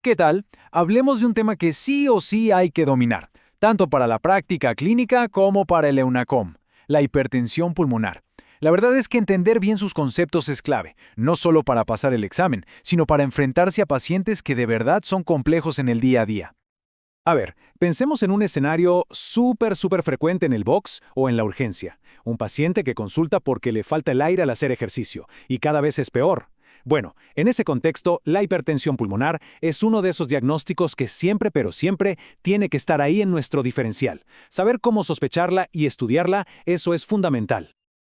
¿Qué tal? Hablemos de un tema que sí o sí hay que dominar, tanto para la práctica clínica como para el EUNACOM, la hipertensión pulmonar. La verdad es que entender bien sus conceptos es clave, no solo para pasar el examen, sino para enfrentarse a pacientes que de verdad son complejos en el día a día. A ver, pensemos en un escenario súper frecuente en el box o en la urgencia. Un paciente que consulta porque le falta el aire al hacer ejercicio, y cada vez es peor. Bueno, en ese contexto, la hipertensión pulmonar es uno de esos diagnósticos que siempre, pero siempre, tiene que estar ahí en nuestro diferencial. Saber cómo sospecharla y estudiarla, eso es fundamental.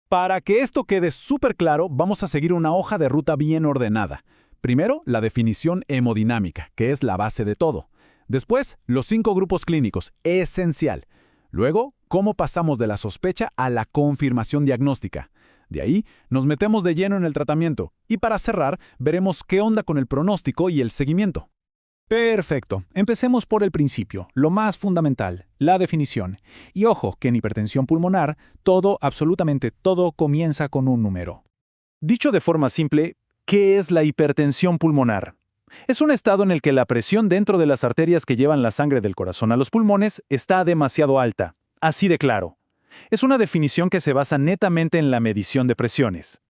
Para que esto quede súper claro, vamos a seguir una hoja de ruta bien ordenada. Primero, la definición hemodinámica, que es la base de todo. Después, los 5 grupos clínicos, esencial. Luego, cómo pasamos de la sospecha a la confirmación diagnóstica. De ahí, nos metemos de lleno en el tratamiento. Y para cerrar, veremos qué onda con el pronóstico y el seguimiento. Perfecto. Empecemos por el principio, lo más fundamental, la definición. Y ojo, que en hipertensión pulmonar, todo, absolutamente todo, comienza con un número. Dicho de forma simple, ¿qué es la hipertensión pulmonar? Es un estado en el que la presión dentro de las arterias que llevan la sangre del corazón a los pulmones está demasiado alta. Así de claro. Es una definición que se basa netamente en la medición de presiones.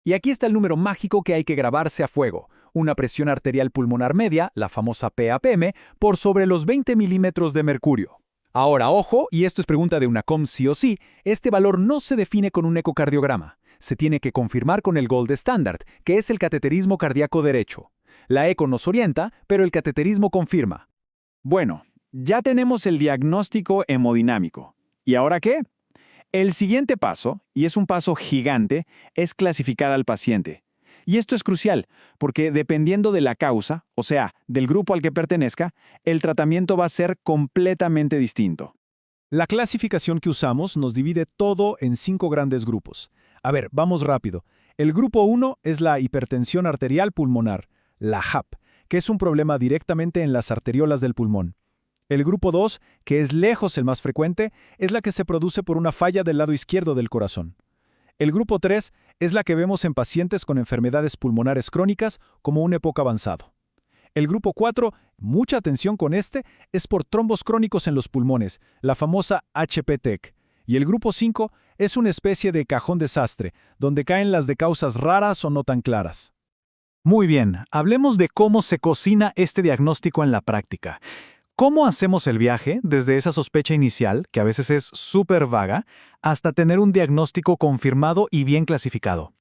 Y aquí está el número mágico que hay que grabarse a fuego. Una presión arterial pulmonar media, la famosa PAPM, por sobre los 20 milímetros de mercurio. Ahora, ojo, y esto es pregunta de UNACOM sí o sí, este valor no se define con un ecocardiograma. Se tiene que confirmar con el gold standard, que es el cateterismo cardíaco derecho. La eco nos orienta, pero el cateterismo confirma. Bueno, ya tenemos el diagnóstico hemodinámico. ¿Y ahora qué? El siguiente paso, y es un paso gigante, es clasificar al paciente. Y esto es crucial, porque dependiendo de la causa, o sea, del grupo al que pertenezca, el tratamiento va a ser completamente distinto. La clasificación que usamos nos divide todo en 5 grandes grupos. A ver, vamos rápido. El grupo 1 es la hipertensión arterial pulmonar, la HAP, que es un problema directamente en las arteriolas del pulmón. El grupo 2, que es lejos el más frecuente, es la que se produce por una falla del lado izquierdo del corazón. El grupo 3 es la que vemos en pacientes con enfermedades pulmonares crónicas como un EPOC avanzado. El grupo 4, mucha atención con este, es por trombos crónicos en los pulmones, la famosa HPTEC. Y el grupo 5 es una especie de cajón desastre, donde caen las de causas raras o no tan claras. Muy bien, hablemos de cómo se cocina este diagnóstico en la práctica. ¿Cómo hacemos el viaje desde esa sospecha inicial, que a veces es súper vaga, hasta tener un diagnóstico confirmado y bien clasificado?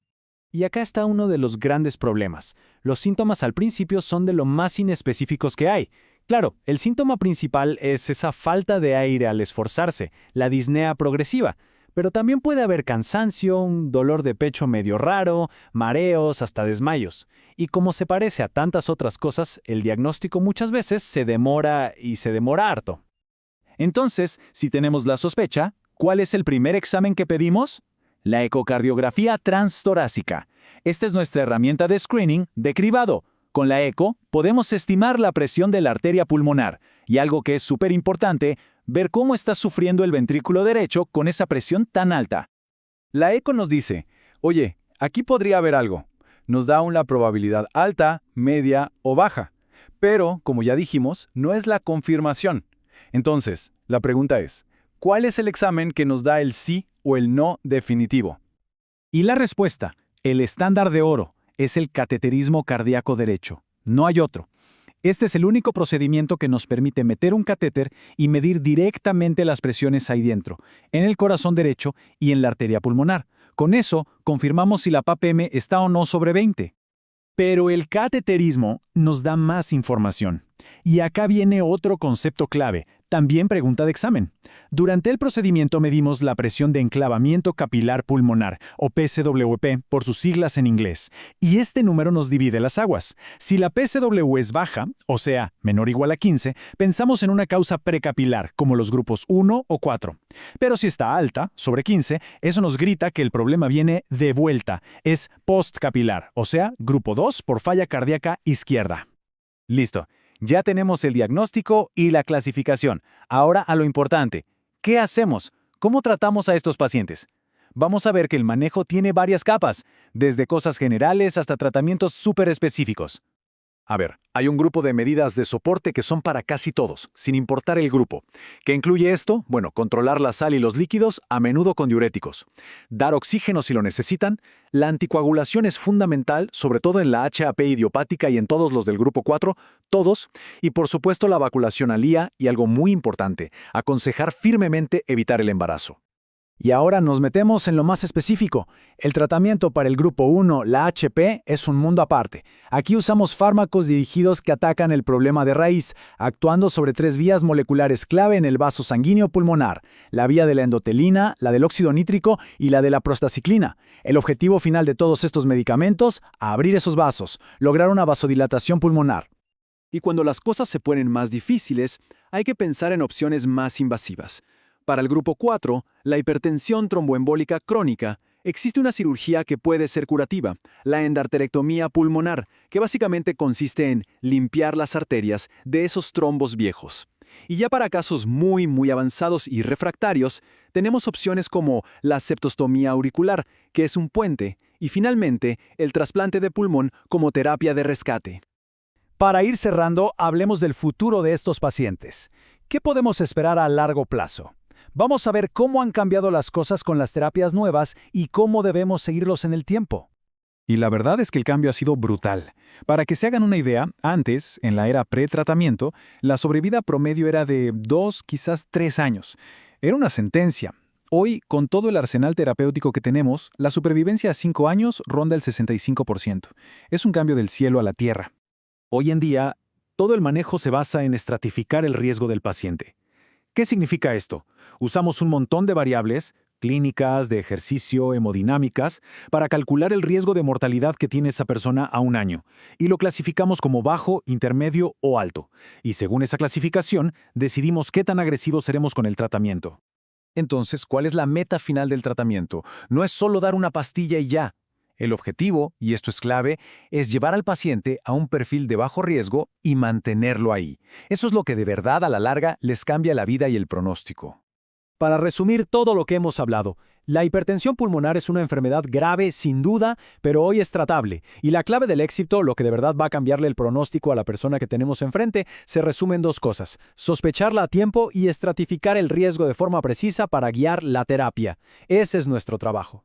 Y acá está uno de los grandes problemas. Los síntomas al principio son de lo más inespecíficos que hay. Claro, el síntoma principal es esa falta de aire al esforzarse, la disnea progresiva. Pero también puede haber cansancio, un dolor de pecho medio raro, mareos, hasta desmayos. Y como se parece a tantas otras cosas, el diagnóstico muchas veces se demora y se demora harto. Entonces, si tenemos la sospecha, ¿cuál es el primer examen que pedimos? La ecocardiografía transtorácica. Esta es nuestra herramienta de screening de cribado. Con la eco podemos estimar la presión de la arteria pulmonar y algo que es súper importante, ver cómo está sufriendo el ventrículo derecho con esa presión tan alta. La eco nos dice, oye, aquí podría haber algo. Nos da una probabilidad alta, media o baja. Pero, como ya dijimos, no es la confirmación. Entonces, la pregunta es, ¿cuál es el examen que nos da el sí o el no definitivo? Y la respuesta, el estándar de oro, es el cateterismo cardíaco derecho. No hay otro. Este es el único procedimiento que nos permite meter un catéter y medir directamente las presiones ahí dentro, en el corazón derecho y en la arteria pulmonar. Con eso, confirmamos si la PAPM está o no sobre 20. Pero el cateterismo nos da más información. Y acá viene otro concepto clave, también pregunta de examen. Durante el procedimiento medimos la presión de enclavamiento capilar pulmonar, o PCWP por sus siglas en inglés, y este número nos divide las aguas. Si la PCW es baja, o sea, menor o igual a 15, pensamos en una causa precapilar, como los grupos 1 o 4. Pero si está alta, sobre 15, eso nos grita que el problema viene de vuelta, es postcapilar, o sea, grupo 2 por falla cardíaca izquierda. Listo. Ya tenemos el diagnóstico y la clasificación. Ahora a lo importante. ¿Qué hacemos? ¿Cómo tratamos a estos pacientes? Vamos a ver que el manejo tiene varias capas, desde cosas generales hasta tratamientos súper específicos. A ver, hay un grupo de medidas de soporte que son para casi todos, sin importar el grupo. ¿Qué incluye esto? Bueno, controlar la sal y los líquidos, a menudo con diuréticos. Dar oxígeno si lo necesitan. La anticoagulación es fundamental, sobre todo en la HAP idiopática y en todos los del grupo 4, todos. Y por supuesto la vacunación al IA y algo muy importante, aconsejar firmemente evitar el embarazo. Y ahora nos metemos en lo más específico. El tratamiento para el grupo 1, la HP, es un mundo aparte. Aquí usamos fármacos dirigidos que atacan el problema de raíz, actuando sobre 3 vías moleculares clave en el vaso sanguíneo pulmonar: la vía de la endotelina, la del óxido nítrico y la de la prostaciclina. El objetivo final de todos estos medicamentos: abrir esos vasos, lograr una vasodilatación pulmonar. Y cuando las cosas se ponen más difíciles, hay que pensar en opciones más invasivas. Para el grupo 4, la hipertensión tromboembólica crónica, existe una cirugía que puede ser curativa, la endarterectomía pulmonar, que básicamente consiste en limpiar las arterias de esos trombos viejos. Y ya para casos muy avanzados y refractarios, tenemos opciones como la septostomía auricular, que es un puente, y finalmente el trasplante de pulmón como terapia de rescate. Para ir cerrando, hablemos del futuro de estos pacientes. ¿Qué podemos esperar a largo plazo? Vamos a ver cómo han cambiado las cosas con las terapias nuevas y cómo debemos seguirlos en el tiempo. Y la verdad es que el cambio ha sido brutal. Para que se hagan una idea, antes, en la era pre-tratamiento, la sobrevida promedio era de 2, quizás 3 años. Era una sentencia. Hoy, con todo el arsenal terapéutico que tenemos, la supervivencia a 5 años ronda el 65%. Es un cambio del cielo a la tierra. Hoy en día, todo el manejo se basa en estratificar el riesgo del paciente. ¿Qué significa esto? Usamos un montón de variables, clínicas, de ejercicio, hemodinámicas, para calcular el riesgo de mortalidad que tiene esa persona a un año, y lo clasificamos como bajo, intermedio o alto. Y según esa clasificación, decidimos qué tan agresivos seremos con el tratamiento. Entonces, ¿cuál es la meta final del tratamiento? No es solo dar una pastilla y ya. El objetivo, y esto es clave, es llevar al paciente a un perfil de bajo riesgo y mantenerlo ahí. Eso es lo que de verdad a la larga les cambia la vida y el pronóstico. Para resumir todo lo que hemos hablado, la hipertensión pulmonar es una enfermedad grave sin duda, pero hoy es tratable. Y la clave del éxito, lo que de verdad va a cambiarle el pronóstico a la persona que tenemos enfrente, se resume en 2 cosas: sospecharla a tiempo y estratificar el riesgo de forma precisa para guiar la terapia. Ese es nuestro trabajo.